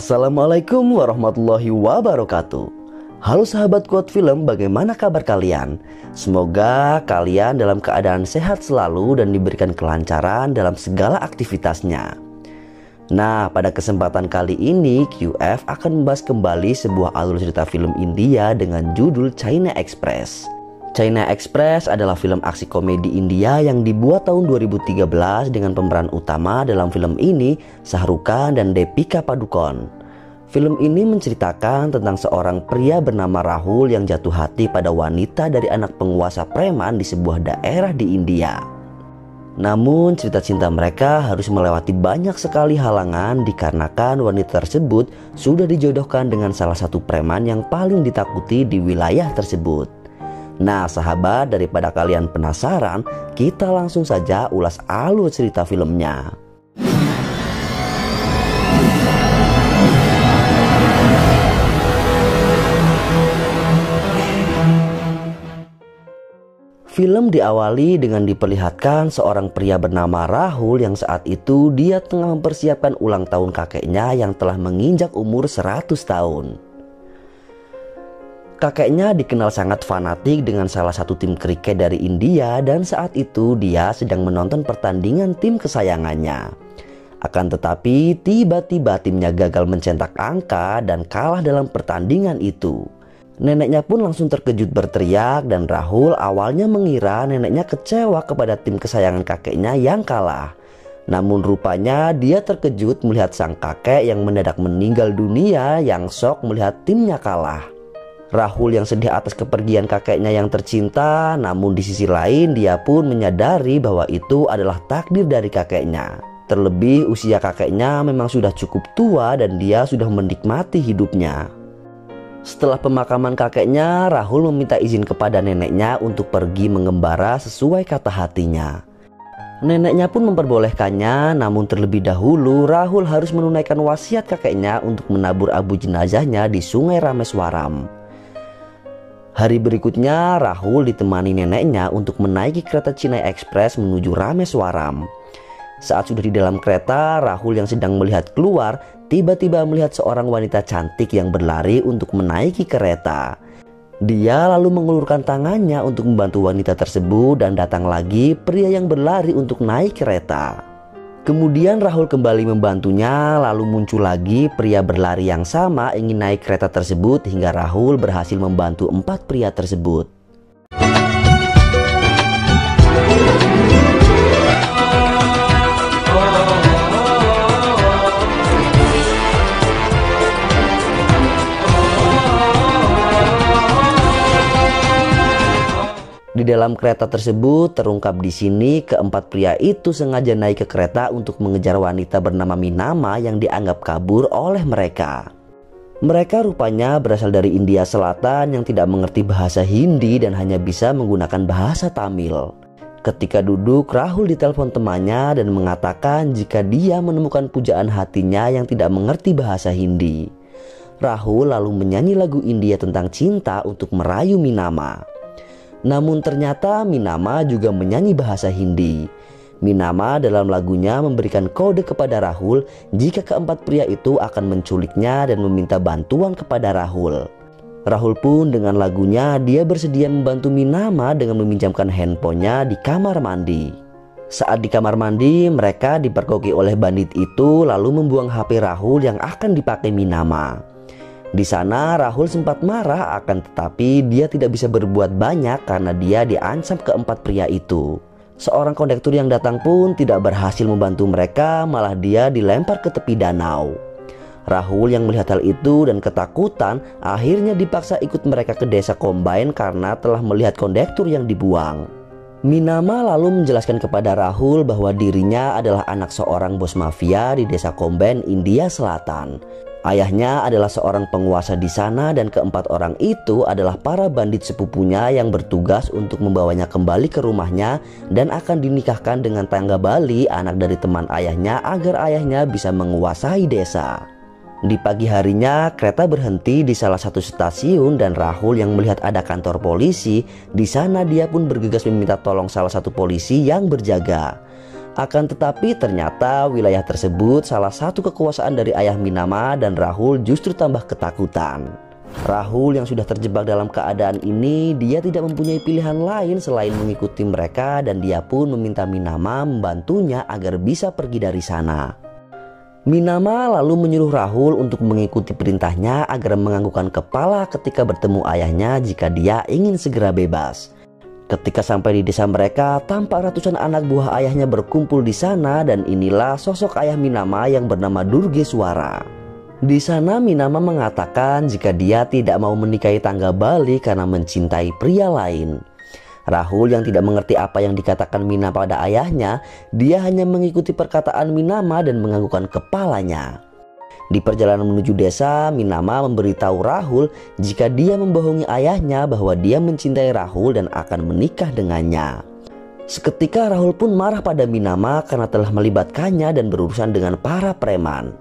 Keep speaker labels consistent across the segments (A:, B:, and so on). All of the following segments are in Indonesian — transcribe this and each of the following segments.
A: Assalamualaikum warahmatullahi wabarakatuh. Halo sahabat Quote Film, bagaimana kabar kalian? Semoga kalian dalam keadaan sehat selalu dan diberikan kelancaran dalam segala aktivitasnya. Nah, pada kesempatan kali ini QF akan membahas kembali sebuah alur cerita film India dengan judul China Express. China Express adalah film aksi komedi India yang dibuat tahun 2013 dengan pemeran utama dalam film ini Shah Rukh Khan dan Deepika Padukone. Film ini menceritakan tentang seorang pria bernama Rahul yang jatuh hati pada wanita dari anak penguasa preman di sebuah daerah di India. Namun cerita cinta mereka harus melewati banyak sekali halangan dikarenakan wanita tersebut sudah dijodohkan dengan salah satu preman yang paling ditakuti di wilayah tersebut. Nah sahabat, daripada kalian penasaran, kita langsung saja ulas alur cerita filmnya. Film diawali dengan diperlihatkan seorang pria bernama Rahul yang saat itu dia tengah mempersiapkan ulang tahun kakeknya yang telah menginjak umur 100 tahun. Kakeknya dikenal sangat fanatik dengan salah satu tim kriket dari India dan saat itu dia sedang menonton pertandingan tim kesayangannya. Akan tetapi tiba-tiba timnya gagal mencetak angka dan kalah dalam pertandingan itu. Neneknya pun langsung terkejut berteriak dan Rahul awalnya mengira neneknya kecewa kepada tim kesayangan kakeknya yang kalah. Namun rupanya dia terkejut melihat sang kakek yang mendadak meninggal dunia yang shock melihat timnya kalah. Rahul yang sedih atas kepergian kakeknya yang tercinta, namun di sisi lain dia pun menyadari bahwa itu adalah takdir dari kakeknya. Terlebih usia kakeknya memang sudah cukup tua dan dia sudah menikmati hidupnya. Setelah pemakaman kakeknya, Rahul meminta izin kepada neneknya untuk pergi mengembara sesuai kata hatinya. Neneknya pun memperbolehkannya, namun terlebih dahulu Rahul harus menunaikan wasiat kakeknya untuk menabur abu jenazahnya di Sungai Rameswaram. Hari berikutnya Rahul ditemani neneknya untuk menaiki kereta China Express menuju Rameswaram. Saat sudah di dalam kereta, Rahul yang sedang melihat keluar tiba-tiba melihat seorang wanita cantik yang berlari untuk menaiki kereta. Dia lalu mengulurkan tangannya untuk membantu wanita tersebut dan datang lagi pria yang berlari untuk naik kereta. Kemudian Rahul kembali membantunya, lalu muncul lagi pria berlari yang sama ingin naik kereta tersebut hingga Rahul berhasil membantu 4 pria tersebut. Di dalam kereta tersebut terungkap di sini keempat pria itu sengaja naik ke kereta untuk mengejar wanita bernama Minama yang dianggap kabur oleh mereka. Mereka rupanya berasal dari India Selatan yang tidak mengerti bahasa Hindi dan hanya bisa menggunakan bahasa Tamil. Ketika duduk, Rahul ditelepon temannya dan mengatakan jika dia menemukan pujaan hatinya yang tidak mengerti bahasa Hindi. Rahul lalu menyanyi lagu India tentang cinta untuk merayu Minama. Namun ternyata Minama juga menyanyi bahasa Hindi. Minama dalam lagunya memberikan kode kepada Rahul jika keempat pria itu akan menculiknya dan meminta bantuan kepada Rahul. Rahul pun dengan lagunya dia bersedia membantu Minama dengan meminjamkan handphonenya di kamar mandi. Saat di kamar mandi mereka dipergoki oleh bandit itu lalu membuang HP Rahul yang akan dipakai Minama. Di sana Rahul sempat marah akan tetapi dia tidak bisa berbuat banyak karena dia diancam keempat pria itu. Seorang kondektur yang datang pun tidak berhasil membantu mereka, malah dia dilempar ke tepi danau. Rahul yang melihat hal itu dan ketakutan akhirnya dipaksa ikut mereka ke desa Combine karena telah melihat kondektur yang dibuang. Minama lalu menjelaskan kepada Rahul bahwa dirinya adalah anak seorang bos mafia di desa Combine, India Selatan. Ayahnya adalah seorang penguasa di sana dan keempat orang itu adalah para bandit sepupunya yang bertugas untuk membawanya kembali ke rumahnya dan akan dinikahkan dengan tangga Bali, anak dari teman ayahnya, agar ayahnya bisa menguasai desa. Di pagi harinya kereta berhenti di salah satu stasiun dan Rahul yang melihat ada kantor polisi. Di sana dia pun bergegas meminta tolong salah satu polisi yang berjaga. Akan tetapi ternyata wilayah tersebut salah satu kekuasaan dari ayah Minama dan Rahul justru tambah ketakutan. Rahul yang sudah terjebak dalam keadaan ini, dia tidak mempunyai pilihan lain selain mengikuti mereka dan dia pun meminta Minama membantunya agar bisa pergi dari sana. Minama lalu menyuruh Rahul untuk mengikuti perintahnya agar menganggukkan kepala ketika bertemu ayahnya jika dia ingin segera bebas. Ketika sampai di desa mereka, tampak ratusan anak buah ayahnya berkumpul di sana dan inilah sosok ayah Minama yang bernama Durgeswara. Di sana Minama mengatakan jika dia tidak mau menikahi Tanggabali karena mencintai pria lain. Rahul yang tidak mengerti apa yang dikatakan Minama pada ayahnya, dia hanya mengikuti perkataan Minama dan menganggukkan kepalanya. Di perjalanan menuju desa, Minama memberitahu Rahul jika dia membohongi ayahnya bahwa dia mencintai Rahul dan akan menikah dengannya. Seketika Rahul pun marah pada Minama karena telah melibatkannya dan berurusan dengan para preman.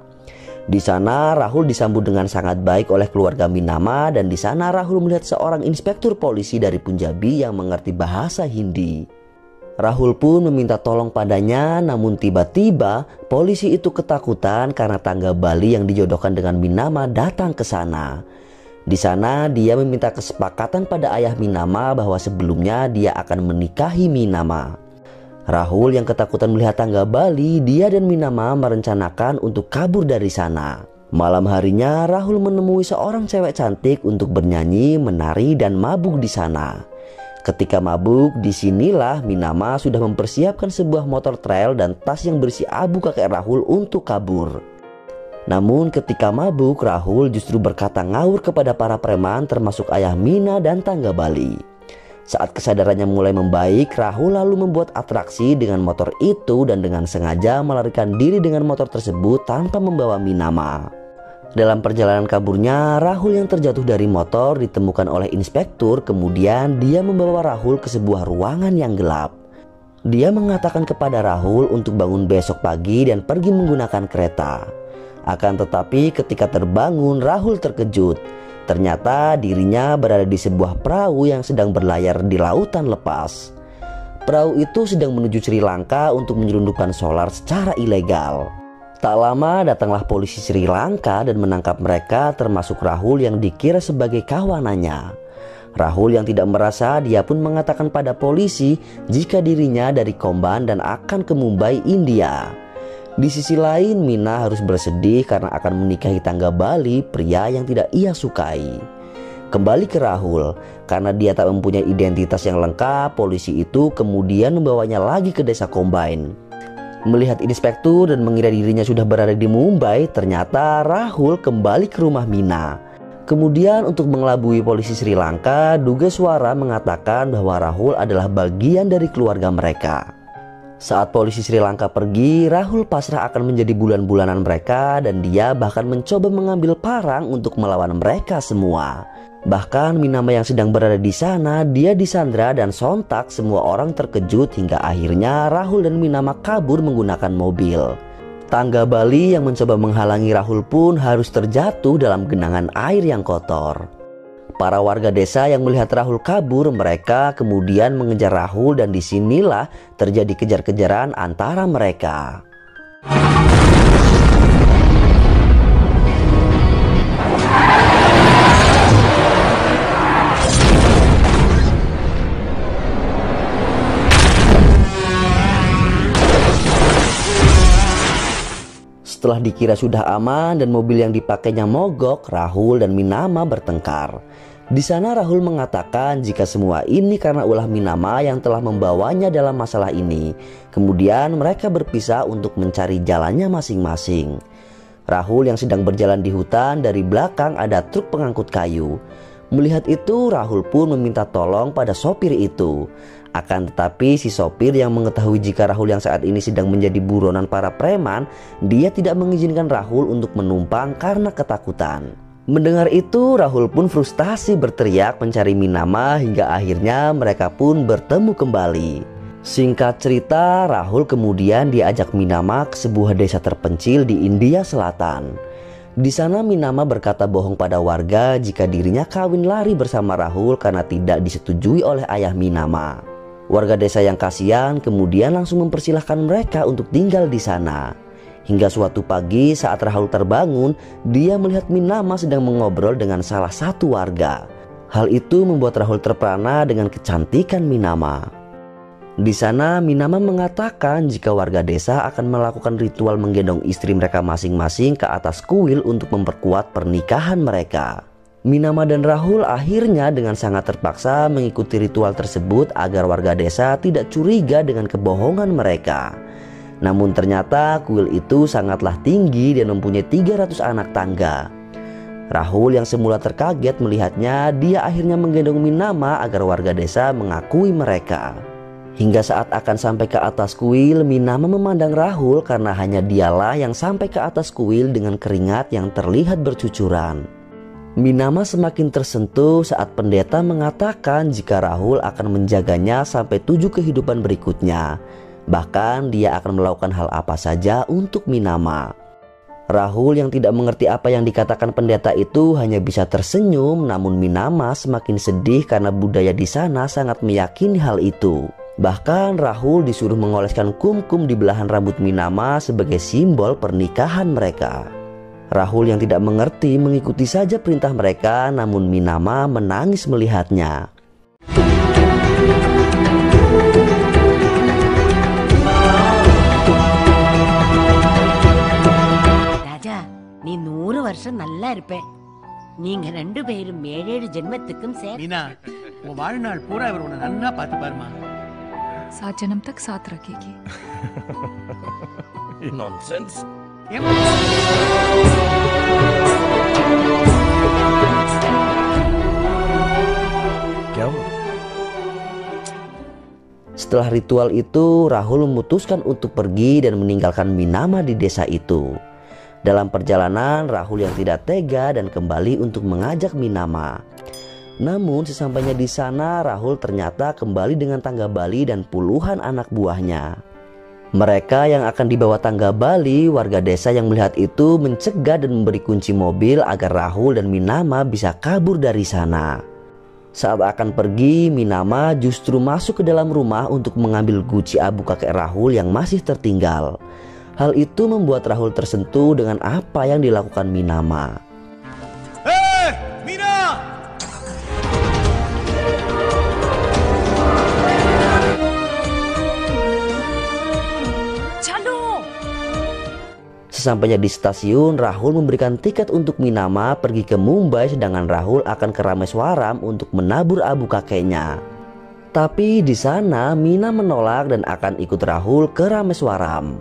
A: Di sana Rahul disambut dengan sangat baik oleh keluarga Minama dan di sana Rahul melihat seorang inspektur polisi dari Punjabi yang mengerti bahasa Hindi. Rahul pun meminta tolong padanya, namun tiba-tiba polisi itu ketakutan karena Tanggabali yang dijodohkan dengan Minama datang ke sana. Di sana dia meminta kesepakatan pada ayah Minama bahwa sebelumnya dia akan menikahi Minama. Rahul yang ketakutan melihat Tanggabali, dia dan Minama merencanakan untuk kabur dari sana. Malam harinya Rahul menemui seorang cewek cantik untuk bernyanyi, menari dan mabuk di sana. Ketika mabuk, disinilah Minama sudah mempersiapkan sebuah motor trail dan tas yang berisi abu kakek Rahul untuk kabur. Namun ketika mabuk, Rahul justru berkata ngawur kepada para preman termasuk ayah Mina dan Tanggabali. Saat kesadarannya mulai membaik, Rahul lalu membuat atraksi dengan motor itu dan dengan sengaja melarikan diri dengan motor tersebut tanpa membawa Minama. Dalam perjalanan kaburnya, Rahul yang terjatuh dari motor ditemukan oleh inspektur, kemudian dia membawa Rahul ke sebuah ruangan yang gelap. Dia mengatakan kepada Rahul untuk bangun besok pagi dan pergi menggunakan kereta. Akan tetapi ketika terbangun, Rahul terkejut. Ternyata dirinya berada di sebuah perahu yang sedang berlayar di lautan lepas. Perahu itu sedang menuju Sri Lanka untuk menyelundupkan solar secara ilegal. Tak lama datanglah polisi Sri Lanka dan menangkap mereka termasuk Rahul yang dikira sebagai kawanannya. Rahul yang tidak merasa, dia pun mengatakan pada polisi jika dirinya dari Komban dan akan ke Mumbai, India. Di sisi lain, Mina harus bersedih karena akan menikahi Tanggabali, pria yang tidak ia sukai. Kembali ke Rahul, karena dia tak mempunyai identitas yang lengkap, polisi itu kemudian membawanya lagi ke desa Combine. Melihat inspektur dan mengira dirinya sudah berada di Mumbai, ternyata Rahul kembali ke rumah Mina. Kemudian untuk mengelabui polisi Sri Lanka, Durgeswara mengatakan bahwa Rahul adalah bagian dari keluarga mereka. Saat polisi Sri Lanka pergi, Rahul pasrah akan menjadi bulan-bulanan mereka dan dia bahkan mencoba mengambil parang untuk melawan mereka semua. Bahkan Minama yang sedang berada di sana, dia disandra dan sontak semua orang terkejut hingga akhirnya Rahul dan Minama kabur menggunakan mobil. Tanggabali yang mencoba menghalangi Rahul pun harus terjatuh dalam genangan air yang kotor. Para warga desa yang melihat Rahul kabur, mereka kemudian mengejar Rahul dan disinilah terjadi kejar-kejaran antara mereka. Setelah dikira sudah aman dan mobil yang dipakainya mogok, Rahul dan Minama bertengkar. Di sana Rahul mengatakan jika semua ini karena ulah Minama yang telah membawanya dalam masalah ini. Kemudian mereka berpisah untuk mencari jalannya masing-masing. Rahul yang sedang berjalan di hutan, dari belakang ada truk pengangkut kayu. Melihat itu, Rahul pun meminta tolong pada sopir itu. Akan tetapi si sopir yang mengetahui jika Rahul yang saat ini sedang menjadi buronan para preman, dia tidak mengizinkan Rahul untuk menumpang karena ketakutan. Mendengar itu, Rahul pun frustasi berteriak mencari Minama hingga akhirnya mereka pun bertemu kembali. Singkat cerita, Rahul kemudian diajak Minama ke sebuah desa terpencil di India Selatan. Di sana Minama berkata bohong pada warga jika dirinya kawin lari bersama Rahul karena tidak disetujui oleh ayah Minama. Warga desa yang kasihan kemudian langsung mempersilahkan mereka untuk tinggal di sana. Hingga suatu pagi saat Rahul terbangun, dia melihat Minama sedang mengobrol dengan salah satu warga. Hal itu membuat Rahul terpana dengan kecantikan Minama. Di sana Minama mengatakan jika warga desa akan melakukan ritual menggendong istri mereka masing-masing ke atas kuil untuk memperkuat pernikahan mereka. Minama dan Rahul akhirnya dengan sangat terpaksa mengikuti ritual tersebut agar warga desa tidak curiga dengan kebohongan mereka. Namun ternyata kuil itu sangatlah tinggi dan mempunyai 300 anak tangga. Rahul yang semula terkaget melihatnya, dia akhirnya menggendong Minama agar warga desa mengakui mereka. Hingga saat akan sampai ke atas kuil, Minama memandang Rahul karena hanya dialah yang sampai ke atas kuil dengan keringat yang terlihat bercucuran. Minama semakin tersentuh saat pendeta mengatakan jika Rahul akan menjaganya sampai 7 kehidupan berikutnya. Bahkan dia akan melakukan hal apa saja untuk Minama. Rahul yang tidak mengerti apa yang dikatakan pendeta itu hanya bisa tersenyum, namun Minama semakin sedih karena budaya di sana sangat meyakini hal itu. Bahkan Rahul disuruh mengoleskan kumkum di belahan rambut Minama sebagai simbol pernikahan mereka. Rahul yang tidak mengerti mengikuti saja perintah mereka, namun Minama menangis melihatnya.
B: Raja, நீ 100 வருஷம் நல்லா இருப்ப. நீங்க ரெண்டு பேரும் 7 ஜென்மத்துக்கும்
C: मीना, वो வாழ்நாள் பூரா இவர் உன்னை நன்னா பார்த்து பாருமா.
D: 7 जन्म तक साथ रखेगी.
C: नॉनसेंस. क्या हुआ?
A: Setelah ritual itu, Rahul memutuskan untuk pergi dan meninggalkan Minama di desa itu. Dalam perjalanan, Rahul yang tidak tega dan kembali untuk mengajak Minama. Namun sesampainya di sana, Rahul ternyata kembali dengan tangga Bali dan puluhan anak buahnya. Mereka yang akan dibawa tangga Bali, warga desa yang melihat itu mencegah dan memberi kunci mobil agar Rahul dan Minama bisa kabur dari sana. Saat akan pergi, Minama justru masuk ke dalam rumah untuk mengambil guci abu kakek Rahul yang masih tertinggal. Hal itu membuat Rahul tersentuh dengan apa yang dilakukan Minama.
C: Hey, Mina!
A: Sesampainya di stasiun, Rahul memberikan tiket untuk Minama pergi ke Mumbai, sedangkan Rahul akan ke Rameswaram untuk menabur abu kakeknya. Tapi di sana Mina menolak dan akan ikut Rahul ke Rameswaram.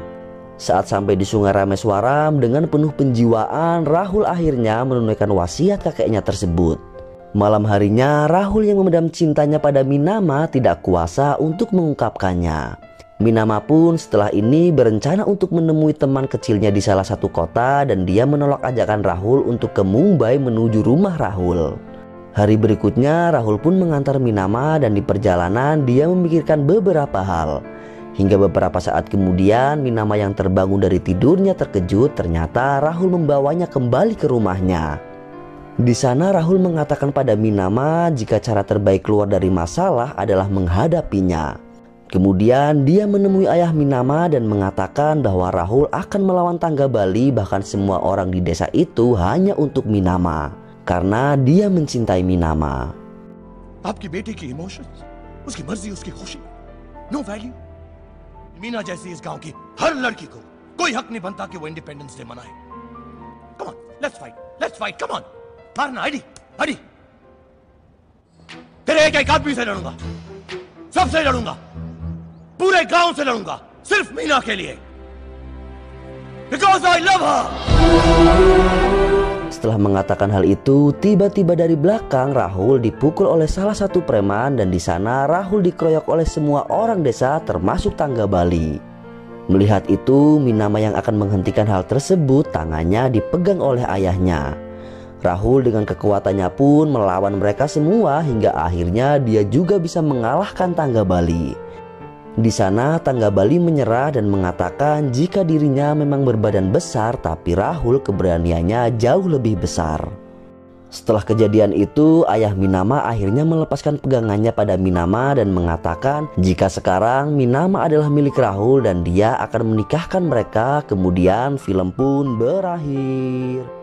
A: Saat sampai di sungai Rameswaram, dengan penuh penjiwaan Rahul akhirnya menunaikan wasiat kakeknya tersebut. Malam harinya Rahul yang memendam cintanya pada Minama tidak kuasa untuk mengungkapkannya. Minama pun setelah ini berencana untuk menemui teman kecilnya di salah satu kota dan dia menolak ajakan Rahul untuk ke Mumbai menuju rumah Rahul. Hari berikutnya Rahul pun mengantar Minama dan di perjalanan dia memikirkan beberapa hal. Hingga beberapa saat kemudian Minama yang terbangun dari tidurnya terkejut ternyata Rahul membawanya kembali ke rumahnya. Di sana Rahul mengatakan pada Minama jika cara terbaik keluar dari masalah adalah menghadapinya. Kemudian dia menemui ayah Minama dan mengatakan bahwa Rahul akan melawan tangga Bali, bahkan semua orang di desa itu hanya untuk Minama karena dia mencintai Minama.
C: आपकी बेटे की इमोशंस, उसकी मर्जी, उसकी खुशी, no value. Meena जैसी इस गांव की हर लड़की को कोई हक नहीं बनता कि वो इंडिपेंडेंस डे मनाए. Come on, let's fight, come on. मारना, आईडी. तेरे एक आदमी से लड़ूंगा, सबसे लड़ूंगा, पूरे गांव से लड़ूंगा, सिर्फ मीना के लिए. Because I love her.
A: Setelah mengatakan hal itu, tiba-tiba dari belakang Rahul dipukul oleh salah satu preman dan di sana Rahul dikeroyok oleh semua orang desa termasuk tangga Bali. Melihat itu, Minama yang akan menghentikan hal tersebut tangannya dipegang oleh ayahnya. Rahul dengan kekuatannya pun melawan mereka semua hingga akhirnya dia juga bisa mengalahkan tangga Bali. Di sana tangga Bali menyerah dan mengatakan jika dirinya memang berbadan besar tapi Rahul keberaniannya jauh lebih besar. Setelah kejadian itu, ayah Minama akhirnya melepaskan pegangannya pada Minama dan mengatakan jika sekarang Minama adalah milik Rahul dan dia akan menikahkan mereka. Kemudian film pun berakhir.